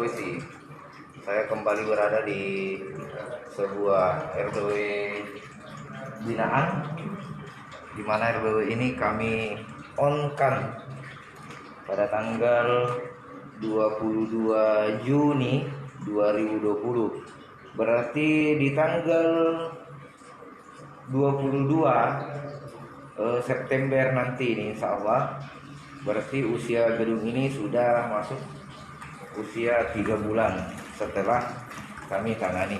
Sulawesi. Saya kembali berada di sebuah RW binaan, di mana RW ini kami on-kan pada tanggal 22 Juni 2020. Berarti di tanggal 22 September nanti ini, insya Allah, berarti usia gedung ini sudah masuk usia 3 bulan setelah kami tangani.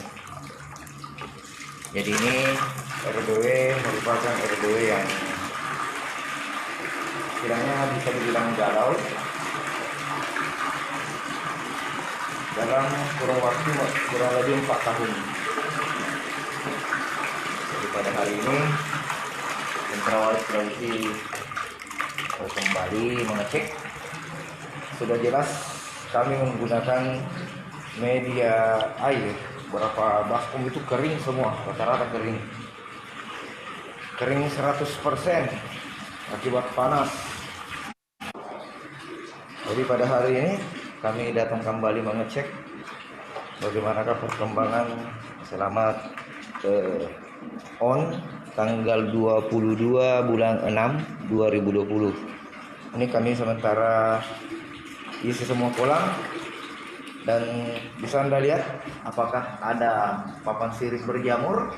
Jadi ini RW merupakan RW yang kiranya bisa dibilang galau dalam kurun waktu kurang lebih 4 tahun. Jadi pada hari ini Sentra Walet Sulawesi kembali mengecek. Sudah jelas kami menggunakan media air. Berapa baskom itu kering semua, rata-rata kering 100% akibat panas. Jadi pada hari ini kami datang kembali mengecek bagaimanakah perkembangan selamat on tanggal 22 bulan 6 2020. Ini kami sementara isi semua kolam, dan bisa Anda lihat apakah ada papan sirip berjamur.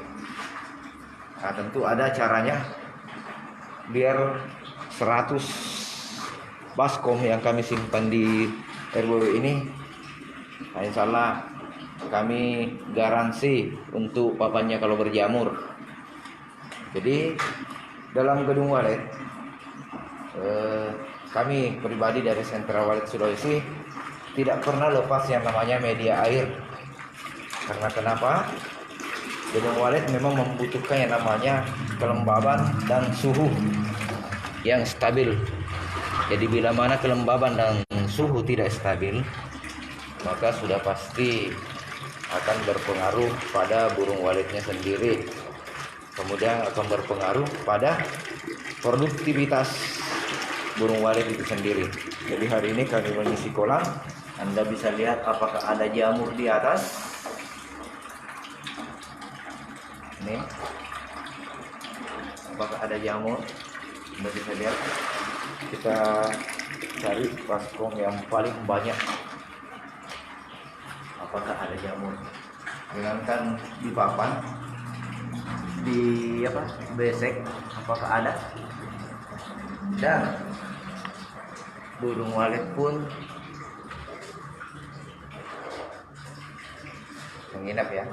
Nah, tentu ada caranya biar 100 baskom yang kami simpan di RW ini, nah, insya Allah kami garansi untuk papannya kalau berjamur. Jadi dalam gedung walet kami pribadi dari Sentra Walet Sulawesi tidak pernah lepas yang namanya media air. Karena kenapa? Gedung walet memang membutuhkan yang namanya kelembaban dan suhu yang stabil. Jadi bila mana kelembaban dan suhu tidak stabil, maka sudah pasti akan berpengaruh pada burung waletnya sendiri. Kemudian akan berpengaruh pada produktivitas burung walet itu sendiri. Jadi hari ini kami mengisi kolam. Anda bisa lihat apakah ada jamur di atas. Ini, apakah ada jamur? Anda bisa lihat. Kita cari baskom yang paling banyak. Apakah ada jamur? Dengarkan di papan, di besek, apakah ada? Dan burung walet pun menginap ya,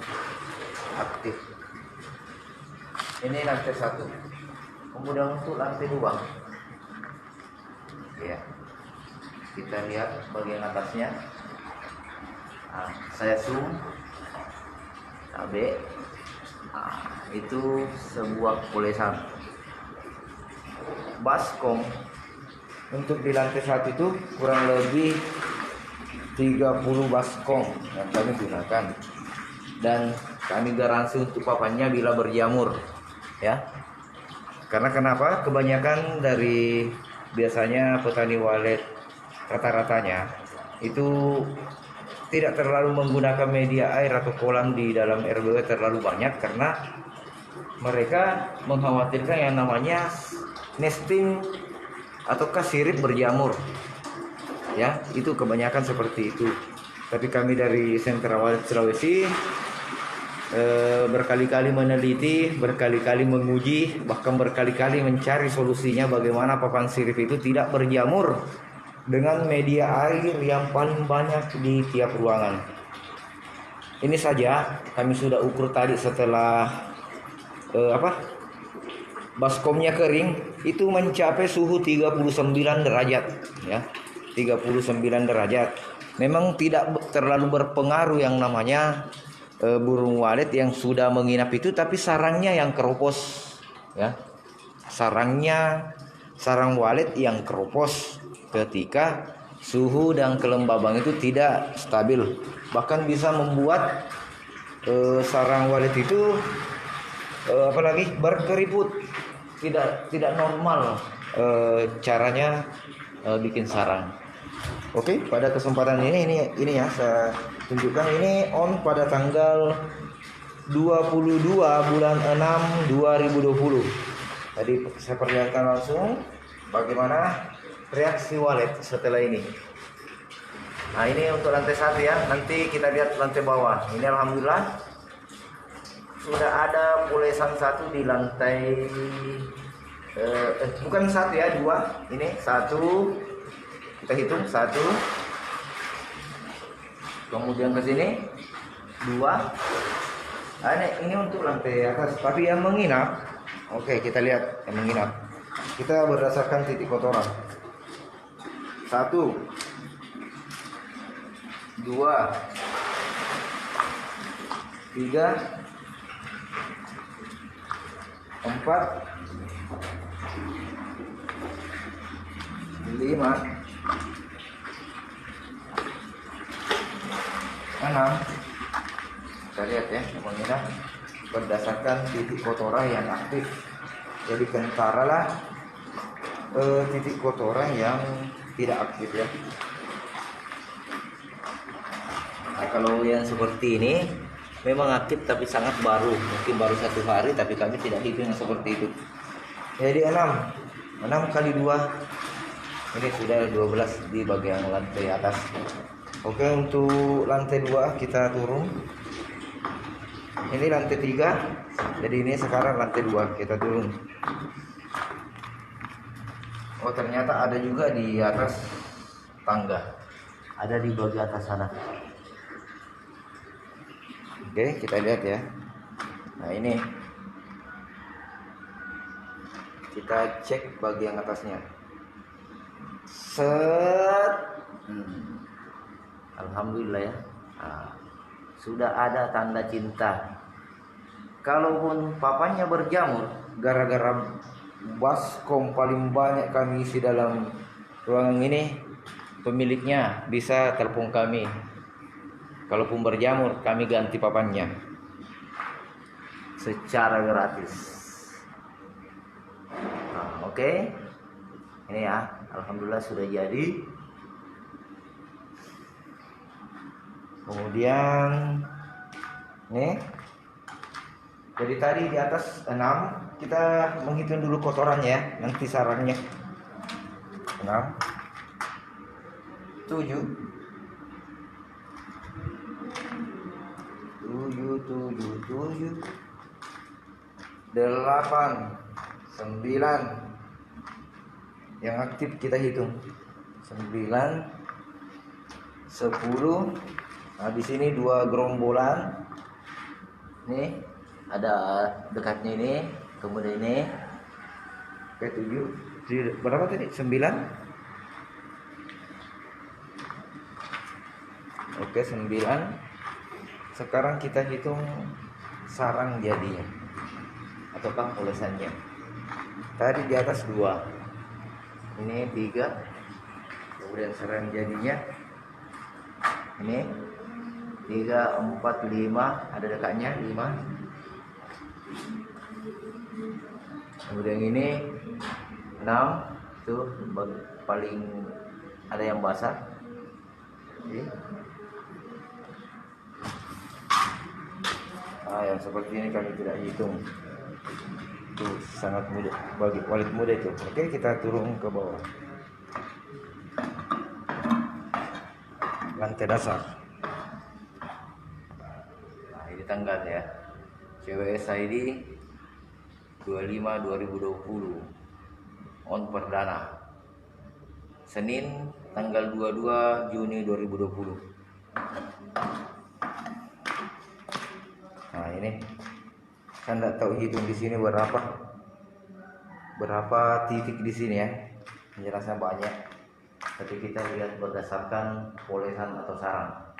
aktif. Ini lantai 1. Kemudian untuk lantai 2, ya, kita lihat bagian atasnya. Nah, saya zoom, itu sebuah polesan baskom. Untuk di lantai 1 itu kurang lebih 30 baskom yang kami gunakan, dan kami garansi untuk papannya bila berjamur, ya. Karena kenapa? Kebanyakan dari biasanya petani walet rata-ratanya itu tidak terlalu menggunakan media air atau kolam di dalam RW terlalu banyak, karena mereka mengkhawatirkan yang namanya nesting ataukah sirip berjamur, ya. Itu kebanyakan seperti itu. Tapi kami dari Sentra Walet Sulawesi berkali-kali meneliti, berkali-kali menguji, bahkan berkali-kali mencari solusinya bagaimana papan sirip itu tidak berjamur dengan media air yang paling banyak di tiap ruangan. Ini saja kami sudah ukur tadi setelah baskomnya kering, itu mencapai suhu 39 derajat, ya. 39 derajat. Memang tidak terlalu berpengaruh yang namanya burung walet yang sudah menginap itu, tapi sarangnya yang keropos, ya. Sarang walet yang keropos ketika suhu dan kelembaban itu tidak stabil, bahkan bisa membuat sarang walet itu berkeriput, tidak normal caranya bikin sarang. Oke, pada kesempatan ini ya saya tunjukkan ini on pada tanggal 22 bulan 6 2020. Tadi saya perlihatkan langsung bagaimana reaksi walet setelah ini. Nah, ini untuk lantai 1 ya. Nanti kita lihat lantai bawah. Ini alhamdulillah sudah ada polesan 1 di lantai bukan 1 ya, 2. Ini 1. Kita hitung 1. Kemudian ke sini 2. Nah, ini untuk lantai atas, tapi yang menginap. Oke, kita lihat yang menginap. Kita berdasarkan titik kotoran. 1, 2, 3, 4, 5, 6. Kita lihat ya, menginap berdasarkan titik kotoran yang aktif. Jadi kentaralah titik kotoran yang tidak aktif ya. Nah, kalau yang seperti ini memang aktif tapi sangat baru, mungkin baru 1 hari, tapi kami tidak hitung seperti itu. Jadi 6 kali 2 ini sudah 12 di bagian lantai atas. Oke, untuk lantai 2 kita turun. Ini lantai 3. Jadi ini sekarang lantai 2 kita turun. Oh, ternyata ada juga di atas tangga. Ada di bagian atas sana. Oke, kita lihat ya. Nah, ini kita cek bagian atasnya. Set. Alhamdulillah ya. Nah, sudah ada tanda cinta. Kalaupun papanya berjamur, gara-gara baskom paling banyak kami isi dalam ruangan ini, pemiliknya bisa telepon kami. Kalaupun berjamur, kami ganti papannya secara gratis. Nah, oke. Ini ya, alhamdulillah sudah jadi. Kemudian nih, jadi tadi di atas 6, kita menghitung dulu kotorannya, nanti sarangnya. 6, 7, 8, 9. Yang aktif kita hitung 9, 10. Nah, di sini 2 gerombolan. Nih, ada dekatnya ini, kemudian ini. Oke, 7. Berapa tadi? 9. Oke, 9. Sekarang kita hitung sarang jadinya ataukah polesannya. Tadi di atas 2. Ini 3. Kemudian sarang jadinya. Ini 3, 4, 5, ada dekatnya 5. Kemudian ini 6, tuh paling ada yang basah. Oke. Nah, yang seperti ini kami tidak hitung. Itu sangat mudah bagi walet mudah itu. Oke, kita turun ke bawah. Lantai dasar. Nah, ini tanggalnya. CWS ID 25/2020. On perdana. Senin tanggal 22 Juni 2020. Nah, ini kan tidak tahu hitung di sini berapa titik di sini ya. Penjelasannya banyak. Tapi kita lihat berdasarkan polesan atau sarang.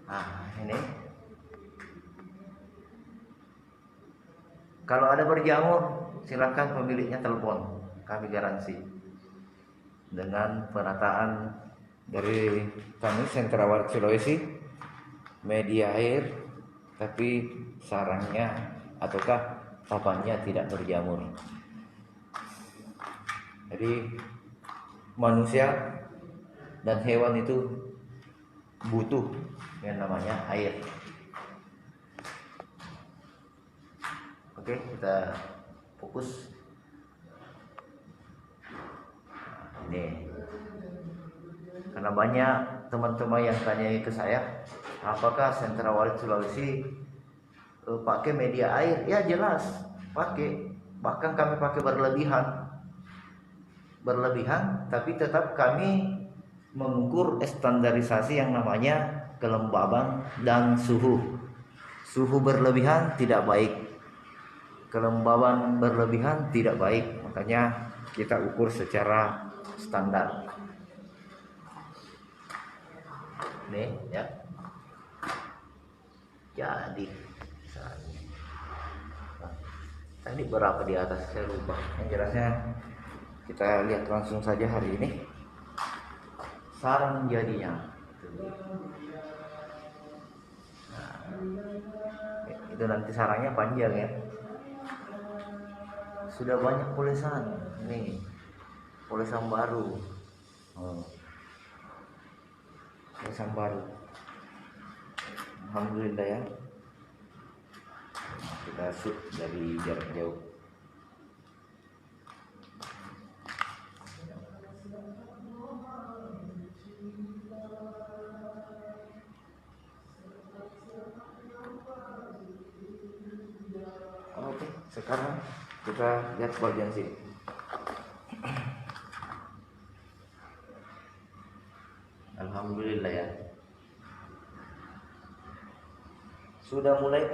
Nah, ini kalau ada berjamur, silakan pemiliknya telepon. Kami garansi dengan penataan dari kami Sentra Walet Sulawesi, media air, tapi sarangnya ataukah papannya tidak berjamur. Jadi manusia dan hewan itu butuh yang namanya air. Oke, kita fokus. Ini karena banyak teman-teman yang tanya ke saya, apakah Sentra Warit Sulawesi pakai media air? Ya jelas pakai, bahkan kami pakai berlebihan, tapi tetap kami mengukur standarisasi yang namanya kelembaban dan suhu. Suhu berlebihan tidak baik, kelembaban berlebihan tidak baik, makanya kita ukur secara standar. Nih ya, jadi tadi berapa di atas saya lupa. Yang jelasnya kita lihat langsung saja hari ini sarang jadinya. Nah, itu nanti sarangnya panjang ya. Sudah banyak polesan nih, polesan baru. Polesan baru. Alhamdulillah ya. Kita shoot dari jarak jauh. Oke, sekarang kita lihat bagian sini. Alhamdulillah ya. Sudah mulai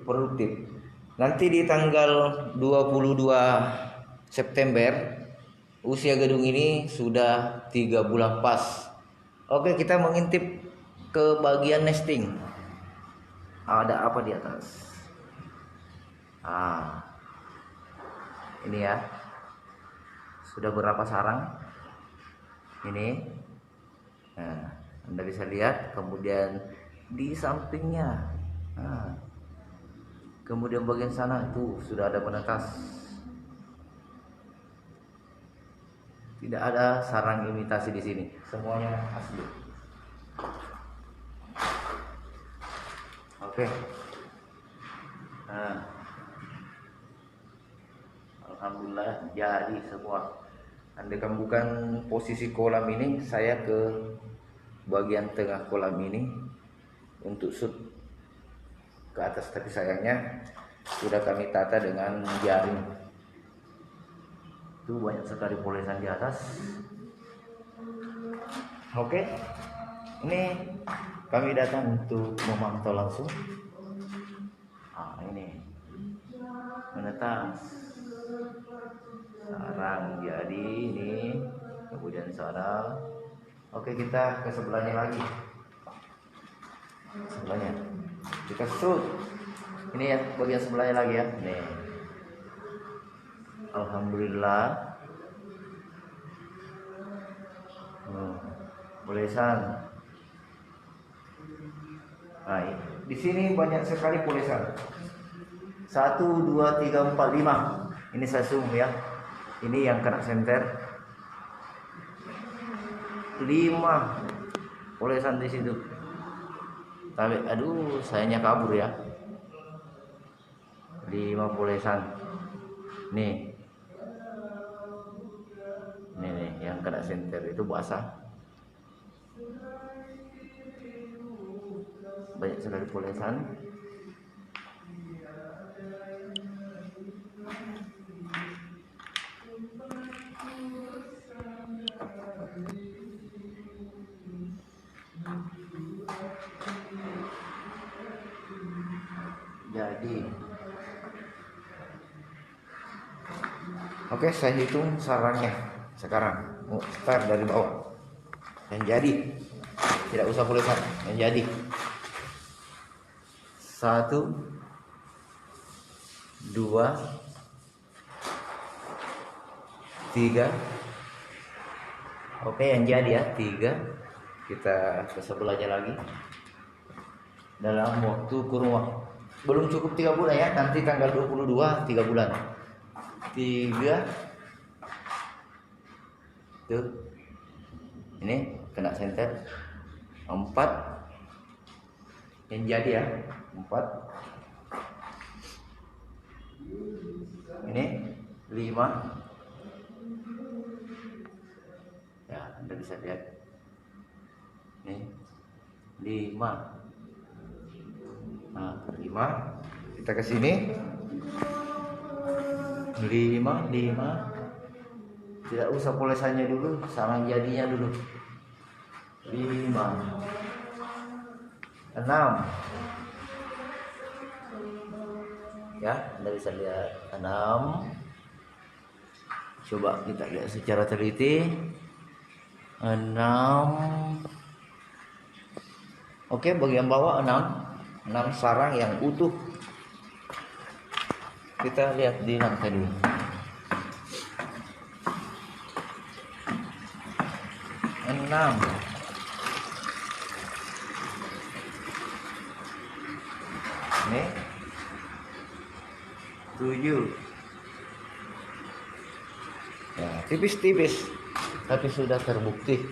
produktif. Nanti di tanggal 22 September usia gedung ini sudah 3 bulan pas. Oke, kita mengintip ke bagian nesting. Ada apa di atas? Ini ya. Sudah berapa sarang? Ini. Nah, Anda bisa lihat, kemudian di sampingnya. Kemudian bagian sana itu sudah ada penetas. Tidak ada sarang imitasi di sini, semuanya asli. Oke. Alhamdulillah jadi semua. Andaikan bukan posisi kolam ini, saya ke bagian tengah kolam ini untuk shoot ke atas, tapi sayangnya sudah kami tata dengan jaring. Itu banyak sekali polesan di atas. Oke, ini kami datang untuk memantau langsung. Ini menetas sarang jadi ini, kemudian sana. Oke, kita ke sebelahnya lagi. Sebelahnya kita shoot. Ini ya bagian sebelahnya lagi ya. Nih. Alhamdulillah. Polesan. Nah, di sini banyak sekali polesan. 1, 2, 3, 4, 5. Ini saya zoom ya. Ini yang kena senter. 5 polesan di situ. Tapi aduh, sayangnya kabur ya. 5 polesan. Nih yang kena senter itu basah. Banyak sekali polesan. Jadi oke, saya hitung sarangnya sekarang. Start dari bawah. Yang jadi, tidak usah polesan. Yang jadi 1, 2, 3. Oke, yang jadi ya 3. Kita ke sebelahnya lagi. Dalam waktu kurun waktu belum cukup 3 bulan ya. Nanti tanggal 22 3 bulan. 3 tuh. Ini kena senter. 4 yang jadi ya, 4 ini 5 ya, Anda bisa lihat ini 5. Nah 5 kita ke sini 5 tidak usah polesannya dulu, sarang jadinya dulu. 5 6 ya, Anda bisa lihat 6. Coba kita lihat secara teliti 6. Oke, bagian bawah 6 sarang yang utuh. Kita lihat di lantai dulu. 6 ini 7 ya, tipis-tipis tapi sudah terbukti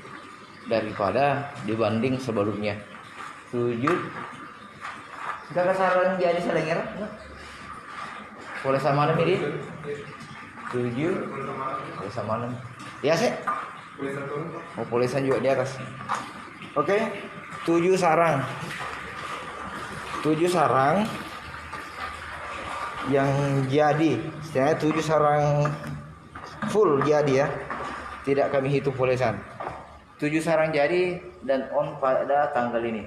daripada dibanding sebelumnya. 7 gak saran jadi selengera boleh sama malam ini 7 boleh sama malam ya sih. Oh, polesan juga di atas. Oke, 7 sarang. 7 sarang yang jadi. Setidaknya 7 sarang full jadi ya. Tidak kami hitung polesan. 7 sarang jadi dan on pada tanggal ini.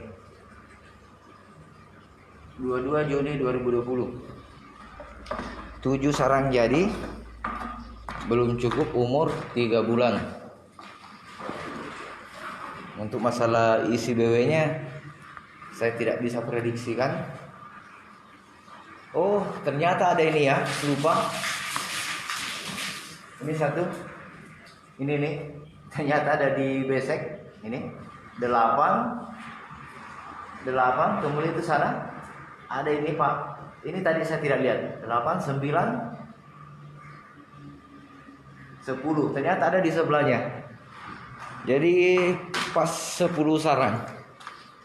22 Juni 2020. 7 sarang jadi. Belum cukup umur 3 bulan. Untuk masalah isi BW-nya saya tidak bisa prediksikan. Oh, ternyata ada ini ya, lupa. Ini satu. Ini nih. Ternyata ada di besek. Ini 8. Kemudian itu sana. Ada ini, Pak. Ini tadi saya tidak lihat. 8, 9, 10. Ternyata ada di sebelahnya. Jadi pas 10 sarang.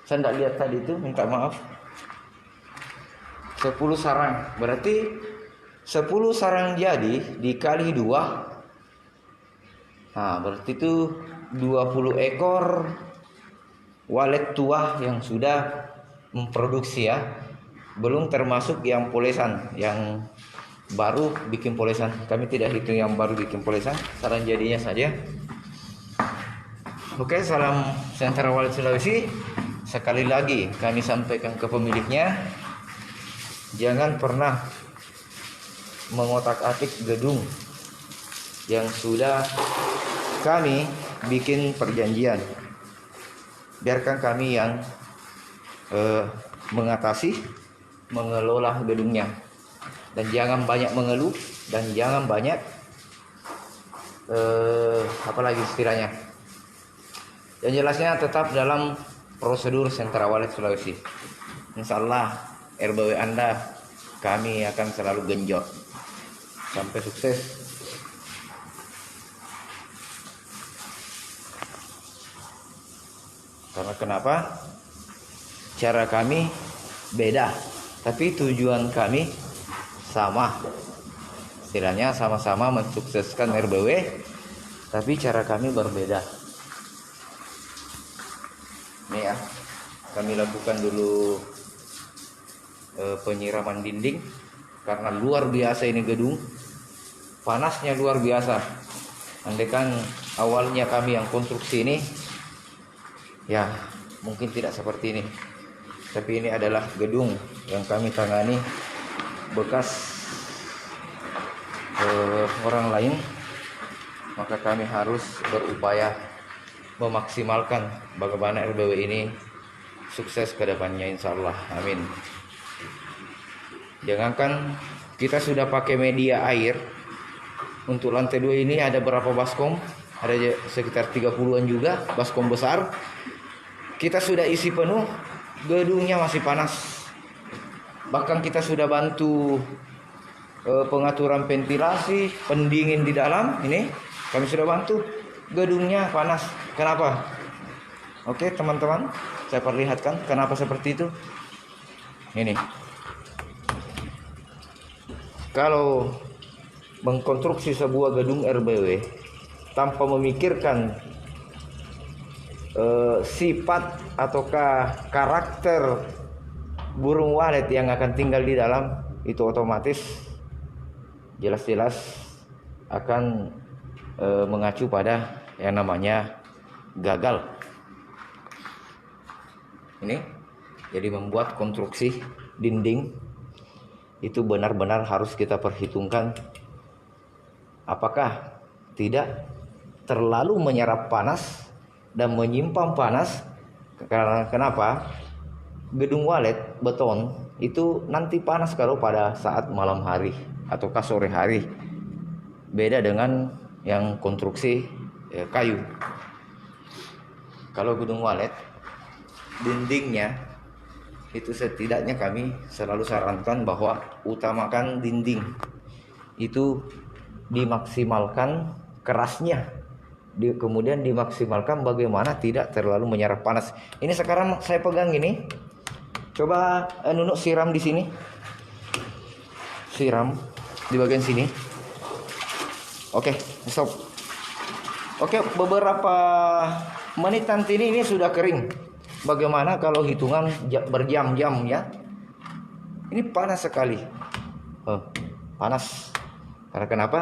Saya tidak lihat tadi itu, minta maaf. 10 sarang. Berarti 10 sarang jadi dikali 2. Nah, berarti itu 20 ekor walet tua yang sudah memproduksi ya. Belum termasuk yang polesan, yang baru bikin polesan. Kami tidak hitung yang baru bikin polesan, sarang jadinya saja. Oke, salam Sentra Walet Sulawesi. Sekali lagi kami sampaikan ke pemiliknya, jangan pernah mengotak-atik gedung yang sudah kami bikin perjanjian. Biarkan kami yang mengatasi, mengelola gedungnya. Dan jangan banyak mengeluh dan jangan banyak apalagi istilahnya. Yang jelasnya tetap dalam prosedur Sentra Walet Sulawesi. Insya Allah RBW Anda kami akan selalu genjot sampai sukses. Karena kenapa? Cara kami beda, tapi tujuan kami sama. Istilahnya sama-sama mensukseskan RBW, tapi cara kami berbeda. Ini ya, kami lakukan dulu penyiraman dinding karena luar biasa ini gedung, panasnya luar biasa. Andaikan awalnya kami yang konstruksi ini, ya mungkin tidak seperti ini. Tapi ini adalah gedung yang kami tangani bekas orang lain, maka kami harus berupaya memaksimalkan bagaimana RBW ini sukses ke depannya, insya Allah, amin. Jangankan kita sudah pakai media air, untuk lantai 2 ini ada berapa baskom, ada sekitar 30-an juga baskom besar. Kita sudah isi penuh, gedungnya masih panas. Bahkan kita sudah bantu pengaturan ventilasi, pendingin di dalam, ini kami sudah bantu. Gedungnya panas. Kenapa? Oke teman-teman, saya perlihatkan kenapa seperti itu. Ini, kalau mengkonstruksi sebuah gedung RBW tanpa memikirkan sifat ataukah karakter burung walet yang akan tinggal di dalam, itu otomatis jelas-jelas akan mengacu pada yang namanya gagal. Ini jadi membuat konstruksi dinding itu benar-benar harus kita perhitungkan apakah tidak terlalu menyerap panas dan menyimpan panas. Karena kenapa? Gedung walet beton itu nanti panas kalau pada saat malam hari ataukah sore hari. Beda dengan yang konstruksi kayu. Kalau gedung walet dindingnya itu setidaknya kami selalu sarankan bahwa utamakan dinding itu dimaksimalkan kerasnya, kemudian dimaksimalkan bagaimana tidak terlalu menyerap panas. Ini sekarang saya pegang ini, coba Nunuk siram di sini, siram di bagian sini. Oke, stop. Oke, beberapa menit nanti ini sudah kering. Bagaimana kalau hitungan berjam-jam ya? Ini panas sekali. Panas. Karena kenapa?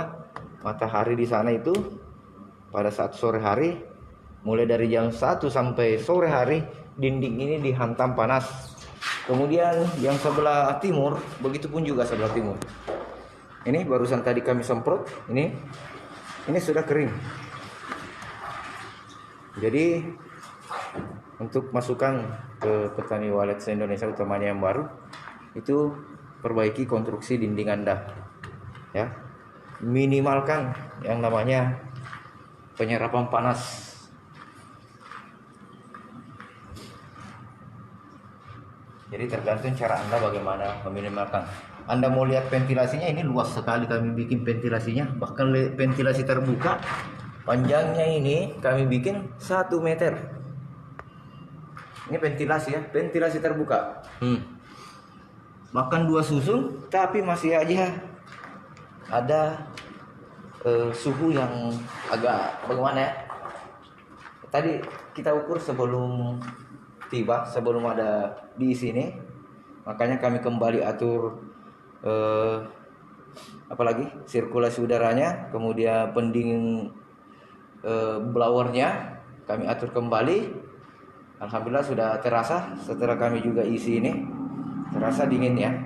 Matahari di sana itu pada saat sore hari, mulai dari jam 1 sampai sore hari, dinding ini dihantam panas. Kemudian yang sebelah timur, begitu pun juga sebelah timur. Ini barusan tadi kami semprot, ini sudah kering. Jadi untuk masukan ke petani walet se-Indonesia, utamanya yang baru, itu perbaiki konstruksi dinding Anda ya, minimalkan yang namanya penyerapan panas. Jadi tergantung cara Anda bagaimana meminimalkan. Anda mau lihat ventilasinya, ini luas sekali kami bikin ventilasinya, bahkan ventilasi terbuka panjangnya ini kami bikin 1 meter. Ini ventilasi ya, ventilasi terbuka. Bahkan 2 susun, tapi masih aja ada suhu yang agak bagaimana ya. Tadi kita ukur sebelum tiba, sebelum ada di sini. Makanya kami kembali atur apalagi sirkulasi udaranya, kemudian pendingin blowernya kami atur kembali. Alhamdulillah sudah terasa setelah kami juga isi ini, terasa dingin ya,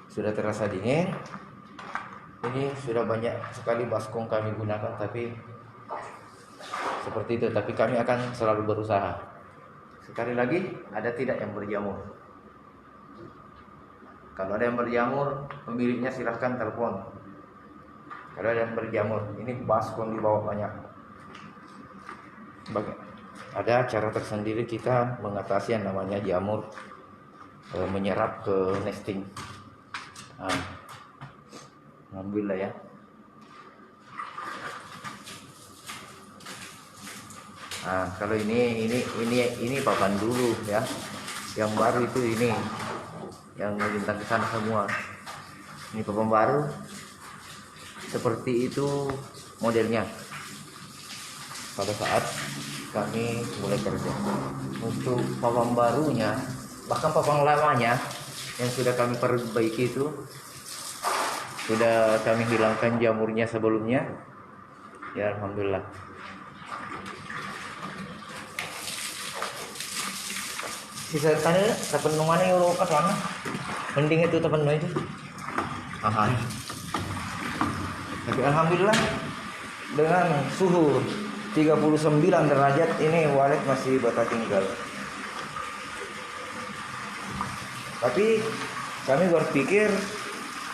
sudah terasa dingin. Ini sudah banyak sekali baskom kami gunakan, tapi seperti itu. Tapi kami akan selalu berusaha. Sekali lagi, ada tidak yang berjamur? Kalau ada yang berjamur, pemiliknya silahkan telepon. Kalau ada yang berjamur, ini baskom di bawah banyak. Ada cara tersendiri kita mengatasi yang namanya jamur menyerap ke nesting. Alhamdulillah ya. Kalau ini papan dulu ya. Yang baru itu ini yang melintang ke sana semua. Ini papan baru. Seperti itu modelnya pada saat kami mulai kerja. Untuk papan barunya, bahkan papan lamanya yang sudah kami perbaiki itu sudah kami hilangkan jamurnya sebelumnya. Ya alhamdulillah. Sisa tadi tepen mana yang udah mana? Mending itu tepen itu. Tapi alhamdulillah dengan suhu 39 derajat ini walet masih betah tinggal. Tapi kami berpikir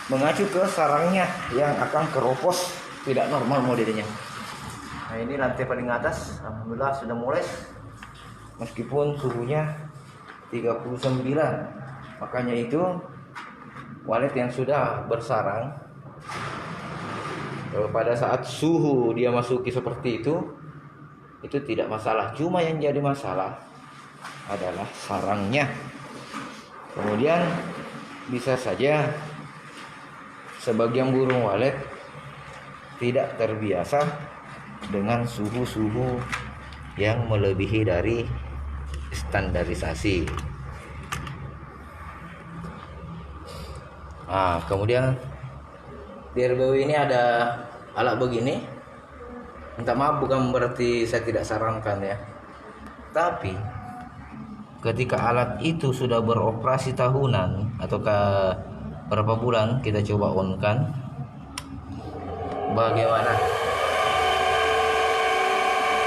mengacu ke sarangnya yang akan keropos, tidak normal modelnya. Nah ini lantai paling atas, alhamdulillah sudah mulai, meskipun suhunya 39. Makanya itu walet yang sudah bersarang pada saat suhu dia masuki seperti itu, itu tidak masalah. Cuma yang jadi masalah adalah sarangnya. Kemudian bisa saja sebagian burung walet tidak terbiasa dengan suhu-suhu yang melebihi dari standarisasi. Nah, kemudian di RBW ini ada alat begini. Minta maaf, bukan berarti saya tidak sarankan ya. Tapi ketika alat itu sudah beroperasi tahunan atau berapa bulan, kita coba on kan. Bagaimana?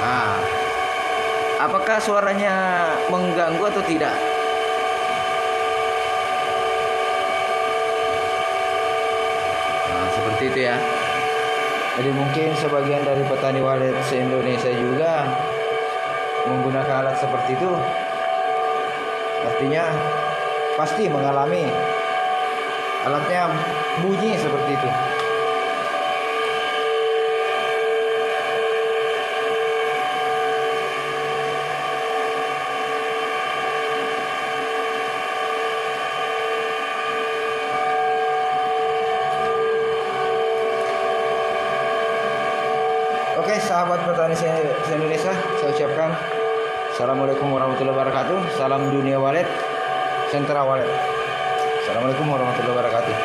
Nah, apakah suaranya mengganggu atau tidak? Nah, seperti itu ya. Jadi mungkin sebagian dari petani walet se-Indonesia juga menggunakan alat seperti itu. Artinya pasti mengalami alatnya bunyi seperti itu. Oke, sahabat petani se-Indonesia, saya ucapkan Assalamualaikum warahmatullahi wabarakatuh. Salam dunia walet, sentra walet. Assalamualaikum warahmatullahi wabarakatuh.